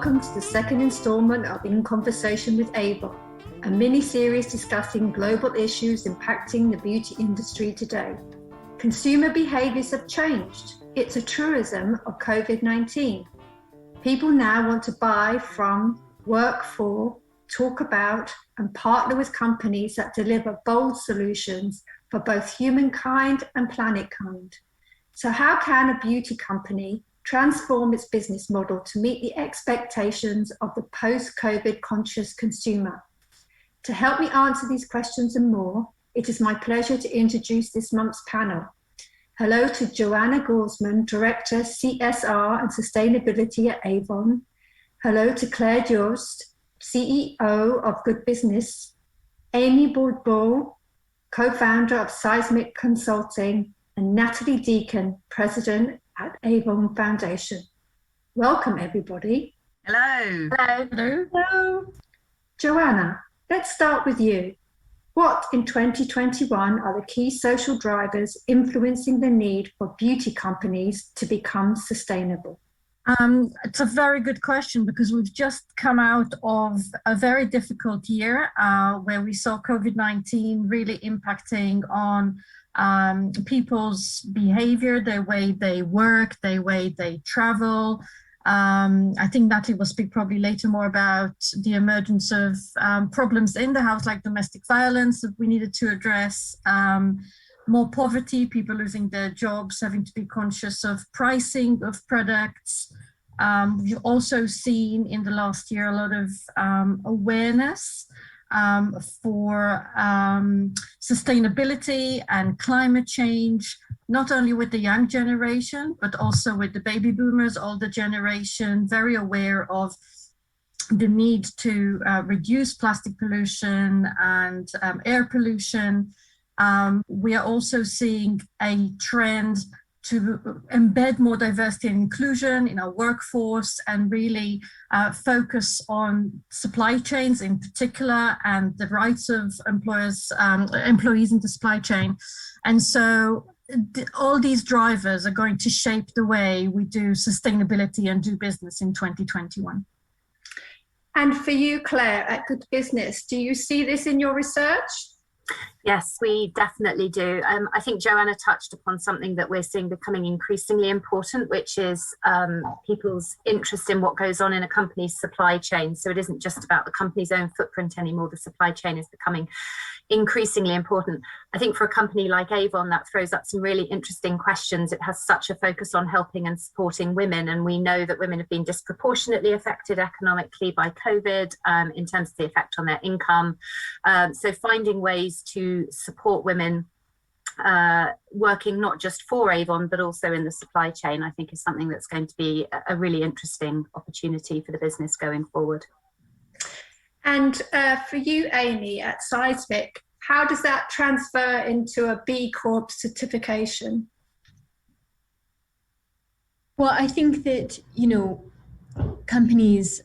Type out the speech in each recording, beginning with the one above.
Welcome to the second instalment of In Conversation with Avon, a mini-series discussing global issues impacting the beauty industry today. Consumer behaviours have changed. It's a truism of COVID-19. People now want to buy from, work for, talk about, and partner with companies that deliver bold solutions for both humankind and planet kind. So how can a beauty company transform its business model to meet the expectations of the post-COVID conscious consumer? To help me answer these questions and more, it is my pleasure to introduce this month's panel. Hello to Joanna Gluzman, Director, CSR and Sustainability at Avon. Hello to Claire Jost, CEO of Good Business. Amy Bourbeau, co-founder of Seismic Consulting, and Natalie Deacon, President at Avon Foundation. Welcome, everybody. Hello. Hello. Hello. Hello. Joanna, let's start with you. What in 2021 are the key social drivers influencing the need for beauty companies to become sustainable? It's a very good question because we've just come out of a very difficult year where we saw COVID-19 really impacting on people's behavior, their way they work, their way they travel. I think Natalie will speak probably later more about the emergence of problems in the house like domestic violence that we needed to address, more poverty, people losing their jobs, having to be conscious of pricing of products. We've also seen in the last year a lot of awareness for sustainability and climate change, not only with the young generation, but also with the baby boomers, older generation, very aware of the need to reduce plastic pollution and air pollution. We are also seeing a trend to embed more diversity and inclusion in our workforce and really focus on supply chains in particular and the rights of employees in the supply chain. And so all these drivers are going to shape the way we do sustainability and do business in 2021. And for you, Claire, at Good Business, do you see this in your research? Yes, we definitely do. I think Joanna touched upon something that we're seeing becoming increasingly important, which is people's interest in what goes on in a company's supply chain. So it isn't just about the company's own footprint anymore. The supply chain is becoming increasingly important. I think for a company like Avon, that throws up some really interesting questions. It has such a focus on helping and supporting women, and we know that women have been disproportionately affected economically by COVID in terms of the effect on their income. So finding ways to support women working not just for Avon, but also in the supply chain, I think is something that's going to be a really interesting opportunity for the business going forward. And for you, Amy, at Seismic, how does that transfer into a B Corp certification? Well, I think that, companies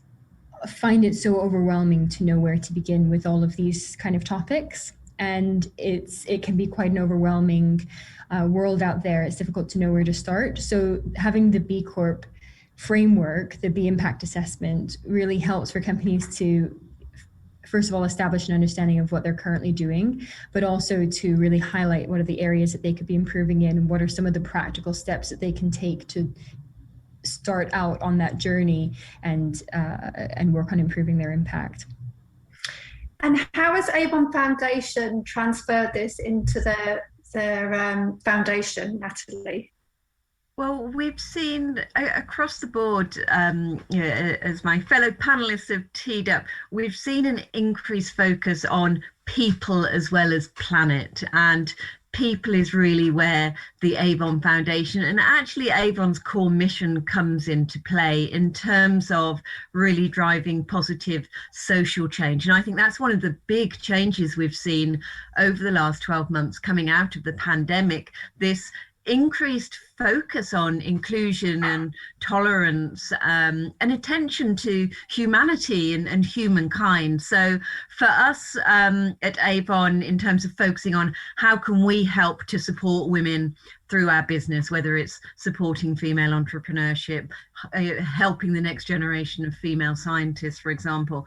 find it so overwhelming to know where to begin with all of these kind of topics. And it can be quite an overwhelming world out there. It's difficult to know where to start. So having the B Corp framework, the B Impact Assessment, really helps for companies to, first of all, establish an understanding of what they're currently doing, but also to really highlight what are the areas that they could be improving in, and what are some of the practical steps that they can take to start out on that journey and work on improving their impact. And how has Avon Foundation transferred this into their foundation, Natalie? Well, we've seen across the board, as my fellow panelists have teed up, we've seen an increased focus on people as well as planet, and people is really where the Avon Foundation and actually Avon's core mission comes into play in terms of really driving positive social change. And I think that's one of the big changes we've seen over the last 12 months coming out of the pandemic, this increased focus on inclusion and tolerance, and attention to humanity and humankind. So for us at Avon, in terms of focusing on how can we help to support women through our business, whether it's supporting female entrepreneurship, helping the next generation of female scientists, for example,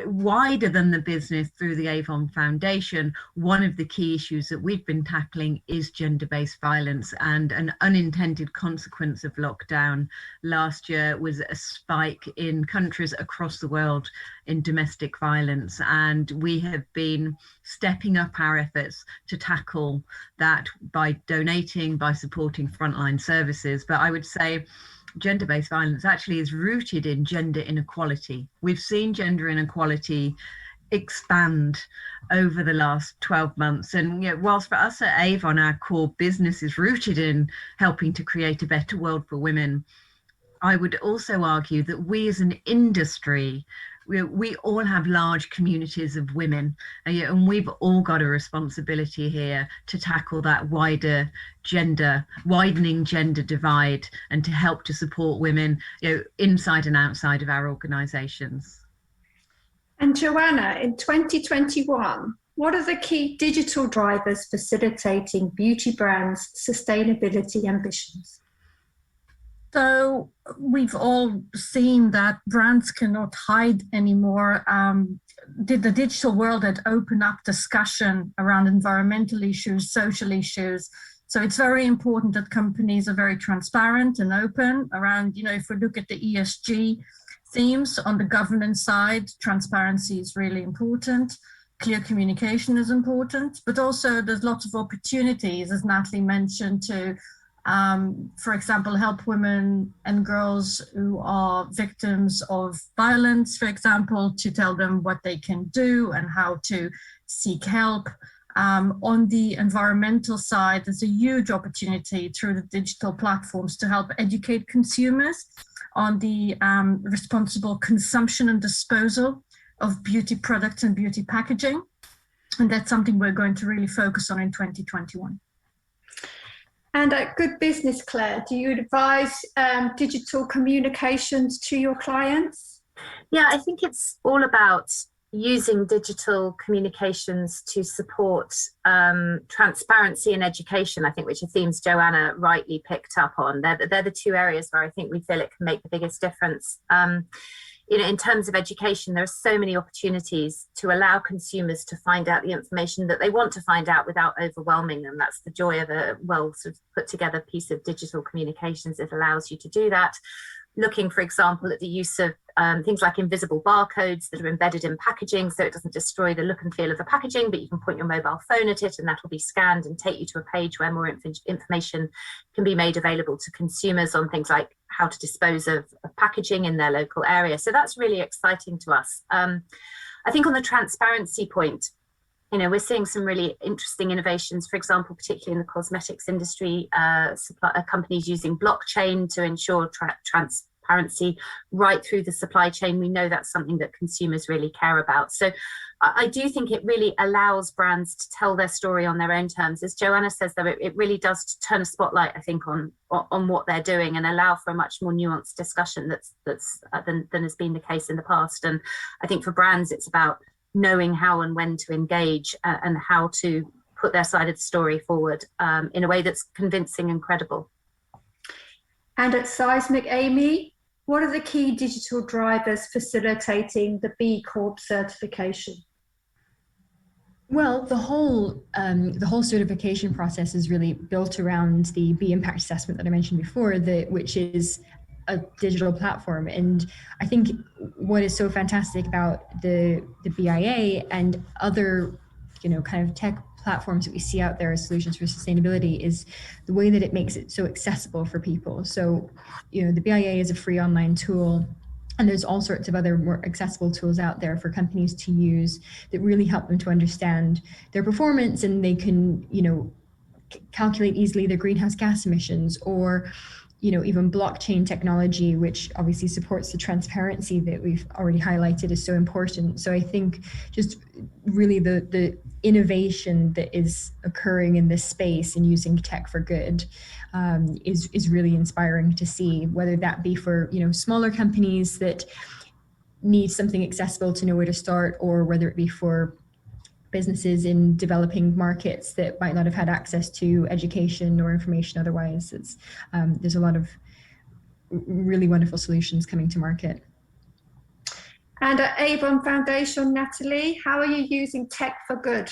wider than the business through the Avon Foundation, one of the key issues that we've been tackling is gender-based violence, and an unintended consequence of lockdown last year was a spike in countries across the world in domestic violence, and we have been stepping up our efforts to tackle that by donating, by supporting frontline services. But I would say gender-based violence actually is rooted in gender inequality. We've seen gender inequality expand over the last 12 months. And whilst for us at Avon, our core business is rooted in helping to create a better world for women, I would also argue that we as an industry, we all have large communities of women, and we've all got a responsibility here to tackle that widening gender divide, and to help to support women, inside and outside of our organisations. And Joanna, in 2021, what are the key digital drivers facilitating beauty brands' sustainability ambitions? So we've all seen that brands cannot hide anymore. The digital world had opened up discussion around environmental issues, social issues. So it's very important that companies are very transparent and open around, if we look at the ESG themes on the governance side, transparency is really important. Clear communication is important, but also there's lots of opportunities, as Natalie mentioned, to for example, help women and girls who are victims of violence, for example, to tell them what they can do and how to seek help. On the environmental side, there's a huge opportunity through the digital platforms to help educate consumers on the responsible consumption and disposal of beauty products and beauty packaging. And that's something we're going to really focus on in 2021. And at Good Business, Claire, do you advise digital communications to your clients? Yeah, I think it's all about using digital communications to support transparency and education, I think, which are themes Joanna rightly picked up on. They're the two areas where I think we feel it can make the biggest difference. In terms of education, there are so many opportunities to allow consumers to find out the information that they want to find out without overwhelming them. That's the joy of a well sort of put together piece of digital communications. It allows you to do that. Looking, for example, at the use of things like invisible barcodes that are embedded in packaging, so it doesn't destroy the look and feel of the packaging, but you can point your mobile phone at it and that will be scanned and take you to a page where more information can be made available to consumers on things like how to dispose of packaging in their local area. So that's really exciting to us. I think on the transparency point, we're seeing some really interesting innovations, for example, particularly in the cosmetics industry, companies using blockchain to ensure transparency right through the supply chain. We know that's something that consumers really care about. So I do think it really allows brands to tell their story on their own terms. As Joanna says, though, it really does turn a spotlight, I think, on what they're doing and allow for a much more nuanced discussion than has been the case in the past. And I think for brands, it's about knowing how and when to engage and how to put their side of the story forward in a way that's convincing and credible. And at Seismic, Amy, what are the key digital drivers facilitating the B Corp certification? Well, the whole certification process is really built around the B impact assessment that I mentioned before, which is a digital platform. And I think what is so fantastic about the BIA and other, kind of tech platforms that we see out there as solutions for sustainability is the way that it makes it so accessible for people. So, the BIA is a free online tool, and there's all sorts of other more accessible tools out there for companies to use that really help them to understand their performance, and they can, calculate easily their greenhouse gas emissions, or even blockchain technology, which obviously supports the transparency that we've already highlighted, is so important. So I think just really the innovation that is occurring in this space and using tech for good is really inspiring to see, whether that be for smaller companies that need something accessible to know where to start, or whether it be for businesses in developing markets that might not have had access to education or information otherwise. It's there's a lot of really wonderful solutions coming to market. And at Avon Foundation, Natalie, how are you using tech for good?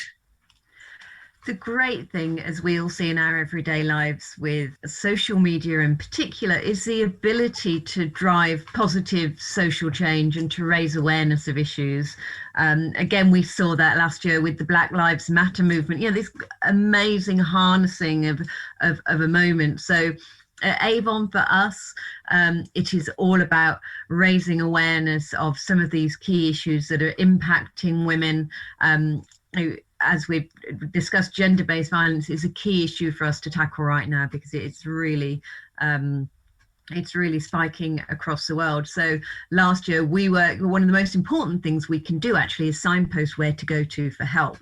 The great thing, as we all see in our everyday lives with social media in particular, is the ability to drive positive social change and to raise awareness of issues. Again, we saw that last year with the Black Lives Matter movement, this amazing harnessing of a moment. So at Avon, for us, it is all about raising awareness of some of these key issues that are impacting women. As we've discussed, gender-based violence is a key issue for us to tackle right now, because it's really spiking across the world. So last year one of the most important things we can do actually is signpost where to go to for help.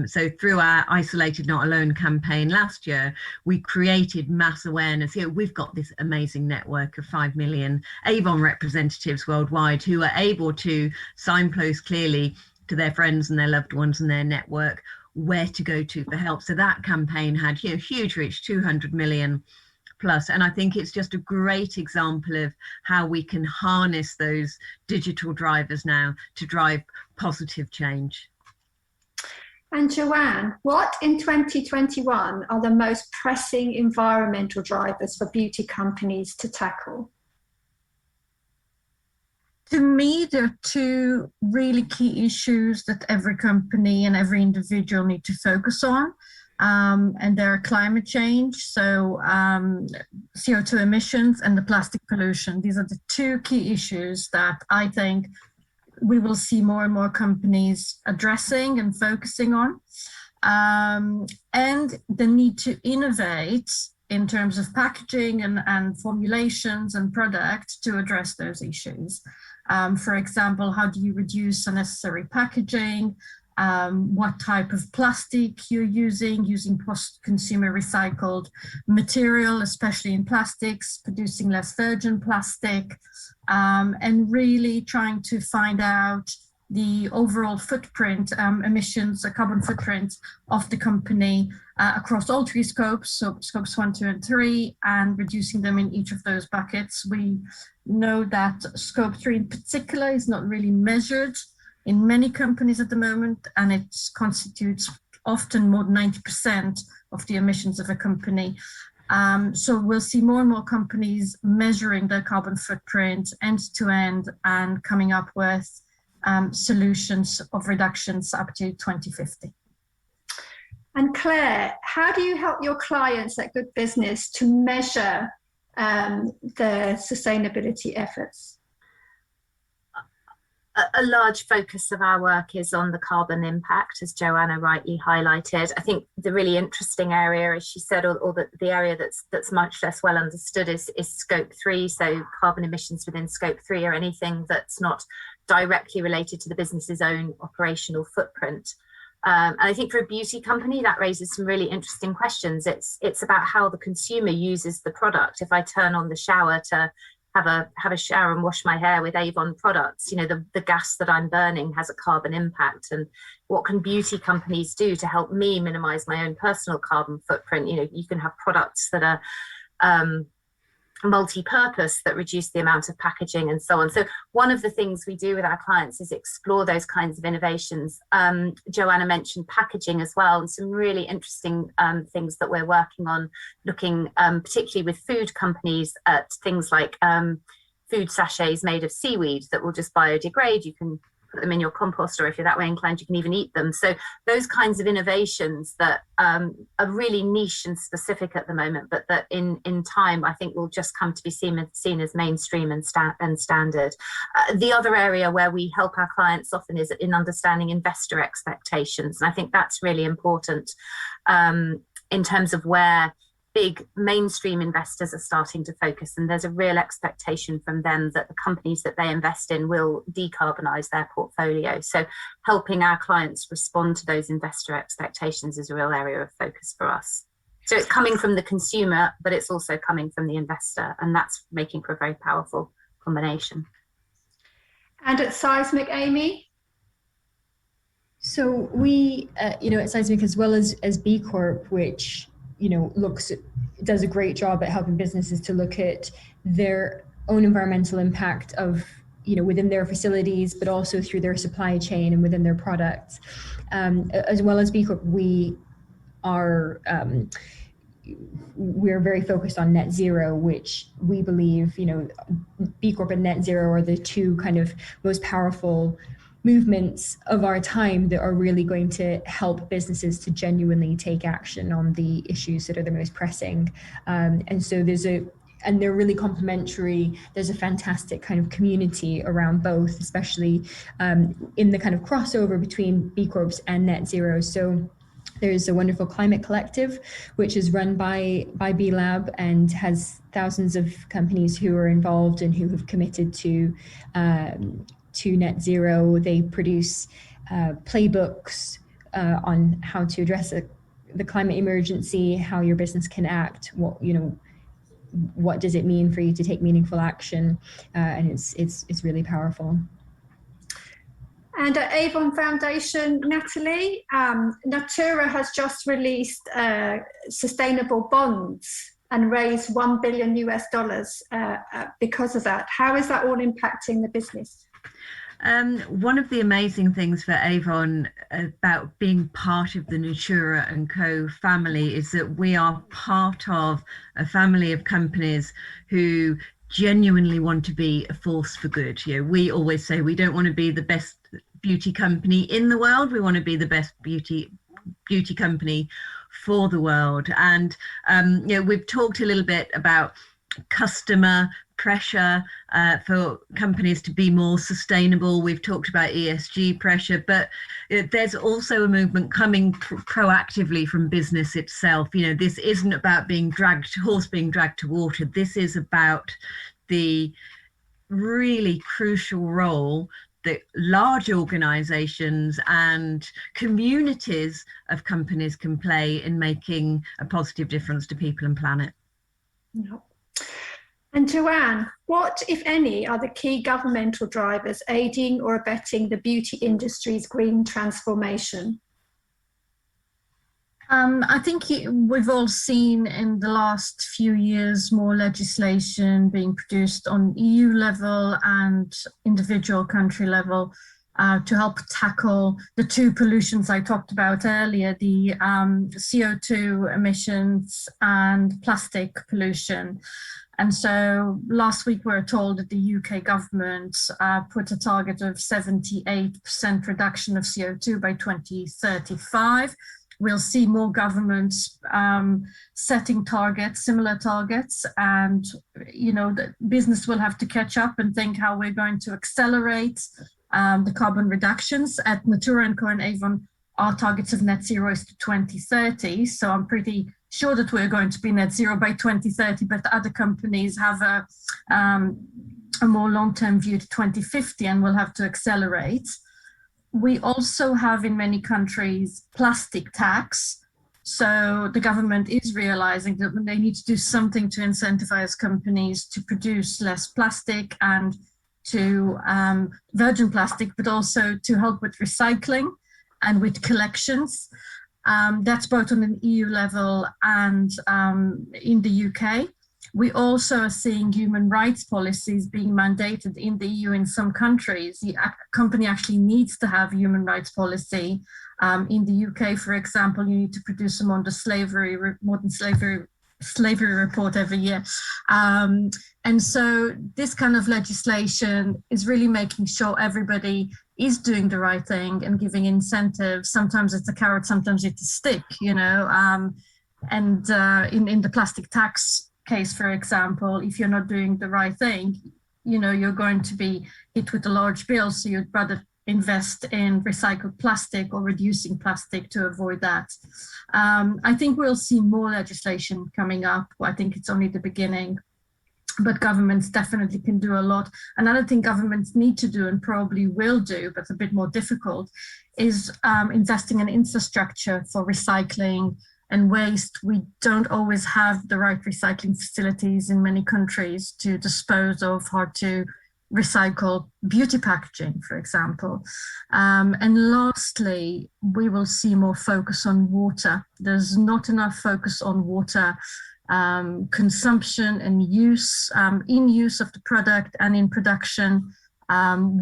So through our Isolated Not Alone campaign last year, we created mass awareness. We've got this amazing network of 5 million Avon representatives worldwide who are able to signpost clearly to their friends and their loved ones and their network where to go to for help. So that campaign had huge reach, 200 million plus. And I think it's just a great example of how we can harness those digital drivers now to drive positive change. And Joanne, what in 2021 are the most pressing environmental drivers for beauty companies to tackle? To me, there are two really key issues that every company and every individual need to focus on. And they're climate change, so CO2 emissions, and the plastic pollution. These are the two key issues that I think we will see more and more companies addressing and focusing on. And the need to innovate in terms of packaging and formulations and product to address those issues. For example, how do you reduce unnecessary packaging? What type of plastic you're using post-consumer recycled material, especially in plastics, producing less virgin plastic, and really trying to find out the overall footprint, emissions, carbon footprint of the company across all three scopes, so scopes 1, 2, and 3, and reducing them in each of those buckets. We know that scope 3 in particular is not really measured in many companies at the moment, and it constitutes often more than 90% of the emissions of a company. So we'll see more and more companies measuring their carbon footprint end to end and coming up with solutions of reductions up to 2050. And Claire, how do you help your clients at Good Business to measure their sustainability efforts? A large focus of our work is on the carbon impact, as Joanna rightly highlighted. I think the really interesting area, as she said, or the area that's much less well understood is scope 3. So carbon emissions within scope 3 are anything that's not directly related to the business's own operational footprint. And I think for a beauty company, that raises some really interesting questions. It's about how the consumer uses the product. If I turn on the shower to have a shower and wash my hair with Avon products, the gas that I'm burning has a carbon impact. And what can beauty companies do to help me minimize my own personal carbon footprint? You can have products that are multi-purpose that reduce the amount of packaging and so on. So one of the things we do with our clients is explore those kinds of innovations. Joanna mentioned packaging as well, and some really interesting things that we're working on, looking particularly with food companies at things like food sachets made of seaweed that will just biodegrade. You can put them in your compost, or if you're that way inclined, you can even eat them. So those kinds of innovations that are really niche and specific at the moment, but that in time I think will just come to be seen as mainstream and standard. The other area where we help our clients often is in understanding investor expectations, and I think that's really important in terms of where big mainstream investors are starting to focus, and there's a real expectation from them that the companies that they invest in will decarbonize their portfolio. So helping our clients respond to those investor expectations is a real area of focus for us. So it's coming from the consumer, but it's also coming from the investor, and that's making for a very powerful combination. And at Seismic, Amy? So we, at Seismic, as well as B Corp, which does a great job at helping businesses to look at their own environmental impact of, within their facilities, but also through their supply chain and within their products. As well as B Corp, we're very focused on net zero, which we believe, B Corp and net zero are the two kind of most powerful movements of our time that are really going to help businesses to genuinely take action on the issues that are the most pressing. And so and they're really complementary. There's a fantastic kind of community around both, especially in the kind of crossover between B Corps and net zero. So there's a wonderful climate collective, which is run by B Lab and has thousands of companies who are involved and who have committed to net zero. They produce playbooks on how to address the climate emergency, how your business can act, what does it mean for you to take meaningful action, and it's really powerful. And at Avon Foundation, Natalie, Natura has just released sustainable bonds and raised $1 billion because of that. How is that all impacting the business? One of the amazing things for Avon about being part of the Natura & Co family is that we are part of a family of companies who genuinely want to be a force for good. We always say we don't want to be the best beauty company in the world, we want to be the best beauty company for the world. And we've talked a little bit about customer pressure for companies to be more sustainable. We've talked about ESG pressure, but there's also a movement coming proactively from business itself. This isn't about horse being dragged to water. This is about the really crucial role that large organizations and communities of companies can play in making a positive difference to people and planet. Yep. And Joanne, what, if any, are the key governmental drivers aiding or abetting the beauty industry's green transformation? I think we've all seen in the last few years more legislation being produced on EU level and individual country level to help tackle the two pollutions I talked about earlier, the CO2 emissions and plastic pollution. And so last week we were told that the UK government put a target of 78% reduction of CO2 by 2035. We'll see more governments setting targets, similar targets, and the business will have to catch up and think how we're going to accelerate the carbon reductions. At Natura & Co and Avon, our targets of net zero is to 2030. So I'm pretty sure that we're going to be net zero by 2030, but other companies have a more long-term view to 2050 and will have to accelerate. We also have in many countries plastic tax. So the government is realizing that they need to do something to incentivize companies to produce less plastic and to virgin plastic, but also to help with recycling and with collections. That's both on an EU level and in the UK. We also are seeing human rights policies being mandated in the EU in some countries. The company actually needs to have a human rights policy. In the UK, for example, you need to produce a modern slavery report every year. And so this kind of legislation is really making sure everybody is doing the right thing and giving incentives. Sometimes it's a carrot, sometimes it's a stick, and in the plastic tax case, for example, if you're not doing the right thing, you're going to be hit with a large bill. So you'd rather invest in recycled plastic or reducing plastic to avoid that. I think we'll see more legislation coming up. I think it's only the beginning, but governments definitely can do a lot. Another thing governments need to do and probably will do, but a bit more difficult, is investing in infrastructure for recycling and waste. We don't always have the right recycling facilities in many countries to dispose of hard to recycle beauty packaging, for example. And lastly, we will see more focus on water. There's not enough focus on water consumption and use, in use of the product and in production.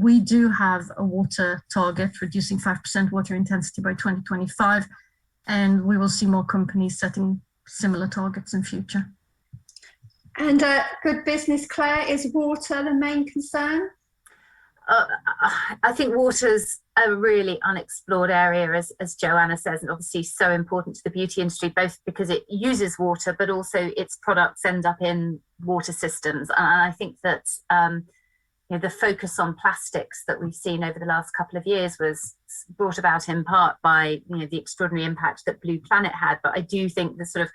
We do have a water target, reducing 5% water intensity by 2025, and we will see more companies setting similar targets in future. And good business, Claire, is water the main concern? I think water's a really unexplored area, as Joanna says, and obviously so important to the beauty industry, both because it uses water, but also its products end up in water systems. And I think that the focus on plastics that we've seen over the last couple of years was brought about in part by the extraordinary impact that Blue Planet had. But I do think the sort of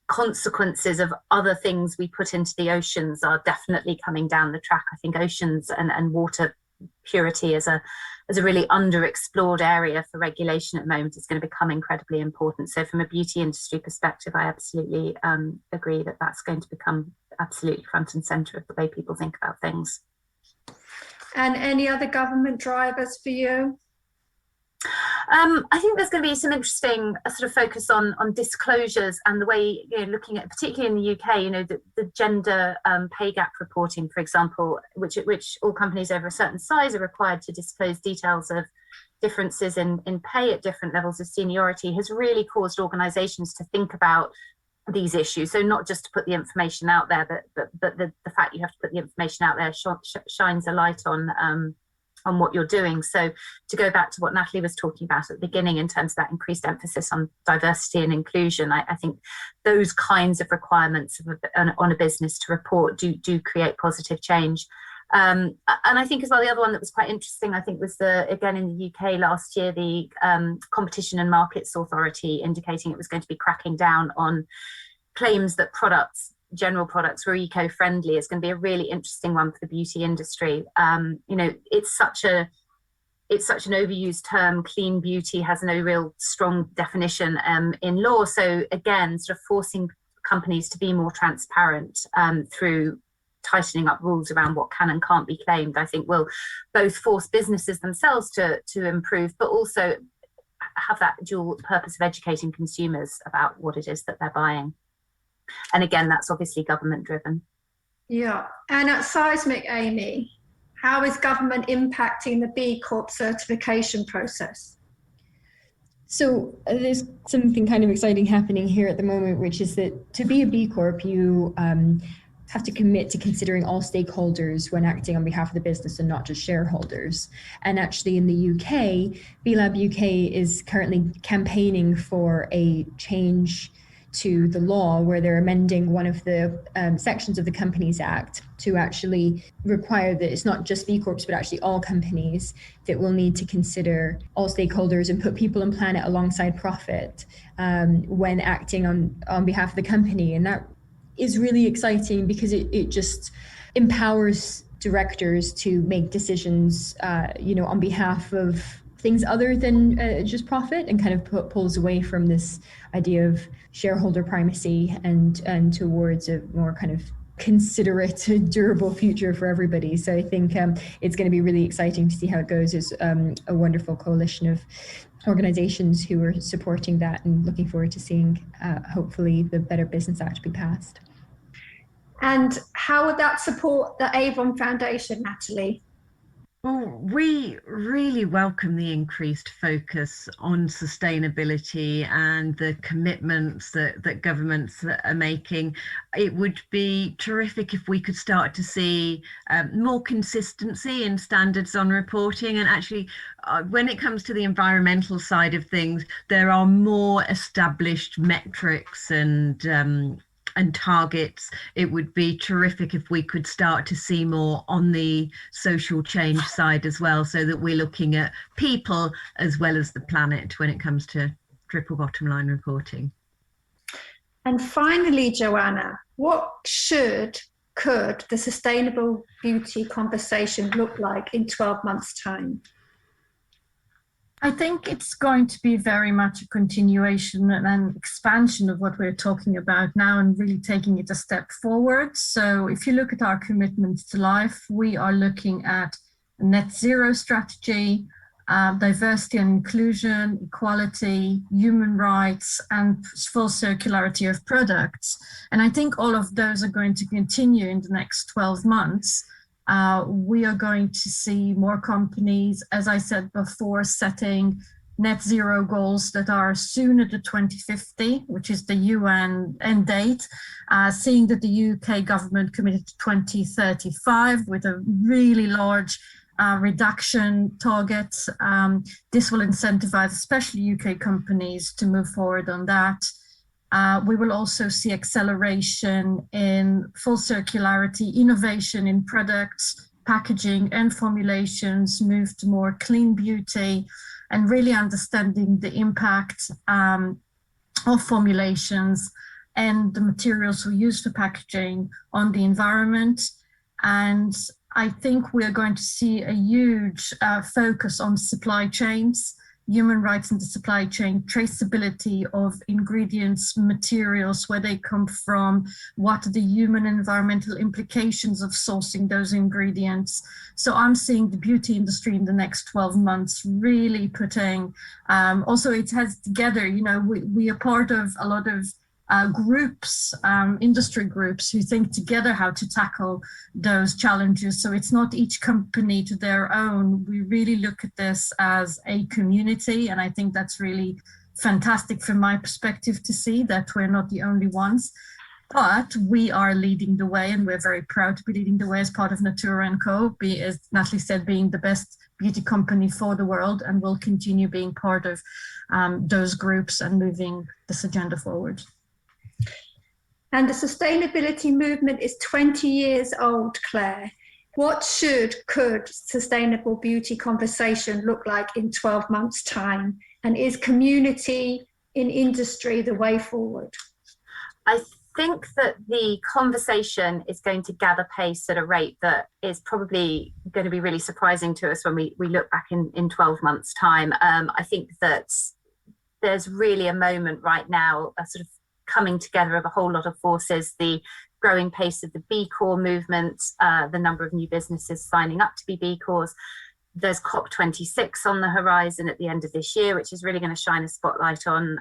consequences of other things we put into the oceans are definitely coming down the track. I think oceans and water purity as a really underexplored area for regulation at the moment is going to become incredibly important. So from a beauty industry perspective, I absolutely agree that that's going to become absolutely front and centre of the way people think about things. And any other government drivers for you? I think there's going to be some interesting sort of focus on disclosures and the way, looking at, particularly in the UK, the gender pay gap reporting, for example, which all companies over a certain size are required to disclose details of differences in pay at different levels of seniority, has really caused organisations to think about these issues. So not just to put the information out there, but the fact you have to put the information out there shines a light on what you're doing. So to go back to what Natalie was talking about at the beginning in terms of that increased emphasis on diversity and inclusion, I think those kinds of requirements on a business to report do create positive change. And I think as well, the other one that was quite interesting, I think, was again in the UK last year, the Competition and Markets Authority indicating it was going to be cracking down on claims that general products were eco-friendly. Is going to be a really interesting one for the beauty industry. It's such an overused term. Clean beauty has no real strong definition in law. So again, sort of forcing companies to be more transparent through tightening up rules around what can and can't be claimed, I think will both force businesses themselves to improve, but also have that dual purpose of educating consumers about what it is that they're buying. And again, that's obviously government driven. Yeah. And at Seismic, Amy, how is government impacting the B Corp certification process? So there's something kind of exciting happening here at the moment, which is that to be a B Corp, you have to commit to considering all stakeholders when acting on behalf of the business and not just shareholders. And actually in the UK, B-Lab UK is currently campaigning for a change to the law where they're amending one of the sections of the Companies Act to actually require that it's not just B Corps, but actually all companies that will need to consider all stakeholders and put people and planet alongside profit when acting on behalf of the company. And that is really exciting because it just empowers directors to make decisions, on behalf of things other than just profit, and kind of pulls away from this idea of shareholder primacy and towards a more kind of considerate, durable future for everybody. So I think it's going to be really exciting to see how it goes. There's a wonderful coalition of organizations who are supporting that, and looking forward to seeing hopefully the Better Business Act be passed. And how would that support the Avon Foundation, Natalie? Well, we really welcome the increased focus on sustainability and the commitments that governments are making. It would be terrific if we could start to see more consistency in standards on reporting. And actually, when it comes to the environmental side of things, there are more established metrics and and targets, it would be terrific if we could start to see more on the social change side as well, so that we're looking at people as well as the planet when it comes to triple bottom line reporting. And finally, Joanna, what could the sustainable beauty conversation look like in 12 months' time? I think it's going to be very much a continuation and an expansion of what we're talking about now, and really taking it a step forward. So if you look at our commitments to life, we are looking at a net zero strategy, diversity and inclusion, equality, human rights, and full circularity of products. And I think all of those are going to continue in the next 12 months. We are going to see more companies, as I said before, setting net zero goals that are sooner to 2050, which is the UN end date, seeing that the UK government committed to 2035 with a really large reduction target. This will incentivize especially UK companies to move forward on that. We will also see acceleration in full circularity, innovation in products, packaging and formulations, move to more clean beauty, and really understanding the impact of formulations and the materials we use for packaging on the environment. And I think we are going to see a huge focus on supply chains, human rights in the supply chain, traceability of ingredients, materials, where they come from, what are the human environmental implications of sourcing those ingredients. So I'm seeing the beauty industry in the next 12 months really putting, also it has together, you know, we are part of a lot of groups, industry groups who think together how to tackle those challenges. So it's not each company to their own. We really look at this as a community. And I think that's really fantastic from my perspective to see that we're not the only ones, but we are leading the way, and we're very proud to be leading the way as part of Natura & Co, as Natalie said, being the best beauty company for the world, and will continue being part of those groups and moving this agenda forward. And the sustainability movement is 20 years old, Claire. What could sustainable beauty conversation look like in 12 months' time? And is community in industry the way forward? I think that the conversation is going to gather pace at a rate that is probably going to be really surprising to us when we look back in 12 months' time. I think that there's really a moment right now, a sort of coming together of a whole lot of forces, the growing pace of the B Corp movement, the number of new businesses signing up to be B Corps. There's COP26 on the horizon at the end of this year, which is really going to shine a spotlight on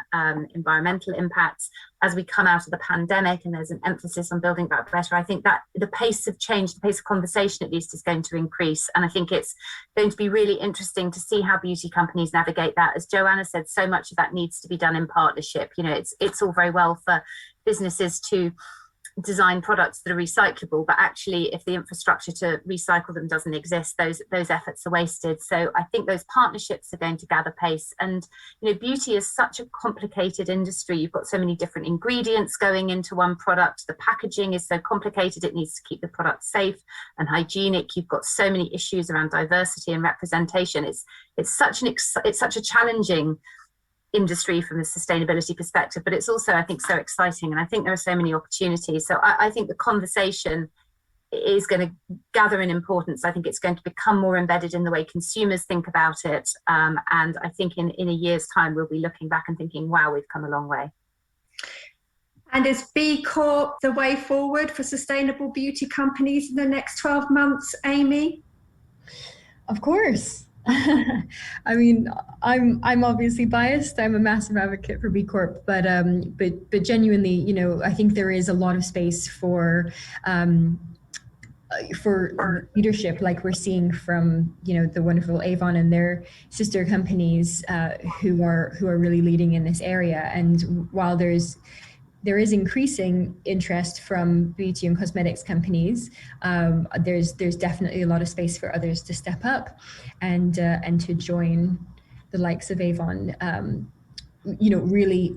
environmental impacts as we come out of the pandemic, and there's an emphasis on building back better. I think that the pace of change, the pace of conversation at least, is going to increase. And I think it's going to be really interesting to see how beauty companies navigate that. As Joanna said, so much of that needs to be done in partnership. You know, it's all very well for businesses to design products that are recyclable, but actually if the infrastructure to recycle them doesn't exist, those efforts are wasted. So I think those partnerships are going to gather pace. And you know, beauty is such a complicated industry. You've got so many different ingredients going into one product. The packaging is so complicated, it needs to keep the product safe and hygienic. You've got so many issues around diversity and representation. It's such a challenging industry from a sustainability perspective, but it's also, I think, so exciting, and I think there are so many opportunities. So I think the conversation is going to gather in importance. I think it's going to become more embedded in the way consumers think about it, and I think in a year's time we'll be looking back and thinking, wow, we've come a long way. And is B Corp the way forward for sustainable beauty companies in the next 12 months, Amy? Of course. I mean, I'm obviously biased. I'm a massive advocate for B Corp, but genuinely, you know, I think there is a lot of space for leadership, like we're seeing from, you know, the wonderful Avon and their sister companies who are really leading in this area. And while there is increasing interest from beauty and cosmetics companies, there's definitely a lot of space for others to step up and to join the likes of Avon, you know, really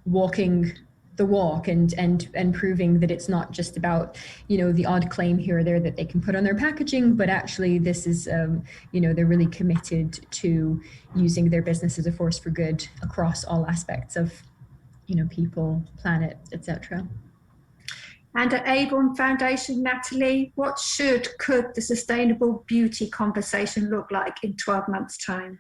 walking the walk and proving that it's not just about, the odd claim here or there that they can put on their packaging, but actually this is, they're really committed to using their business as a force for good across all aspects of, people, planet, etc. And at Avon Foundation, Natalie, what could the sustainable beauty conversation look like in 12 months' time?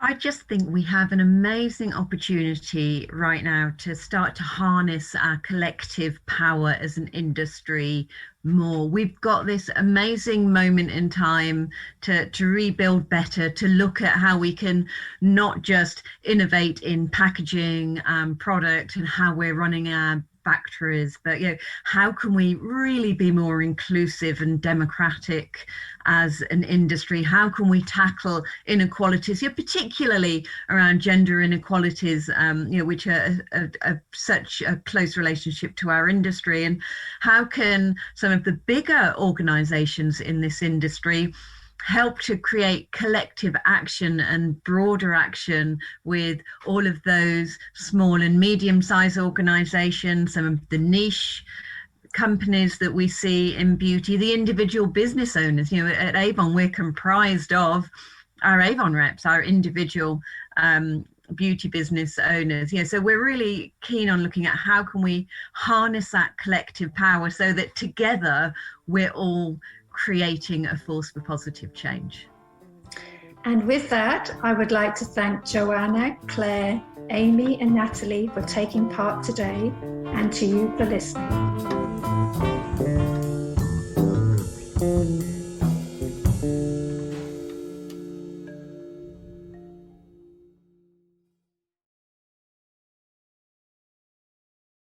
I just think we have an amazing opportunity right now to start to harness our collective power as an industry more. We've got this amazing moment in time to rebuild better, to look at how we can not just innovate in packaging, product and how we're running our factories, but how can we really be more inclusive and democratic as an industry? How can we tackle inequalities, particularly around gender inequalities, which are such a close relationship to our industry? And how can some of the bigger organizations in this industry help to create collective action and broader action with all of those small and medium-sized organizations, some of the niche companies that we see in beauty, the individual business owners? At Avon, we're comprised of our Avon reps, our individual beauty business owners. So we're really keen on looking at how can we harness that collective power so that together we're all creating a force for positive change. And with that, I would like to thank Joanna, Claire, Amy and Natalie for taking part today, and to you for listening.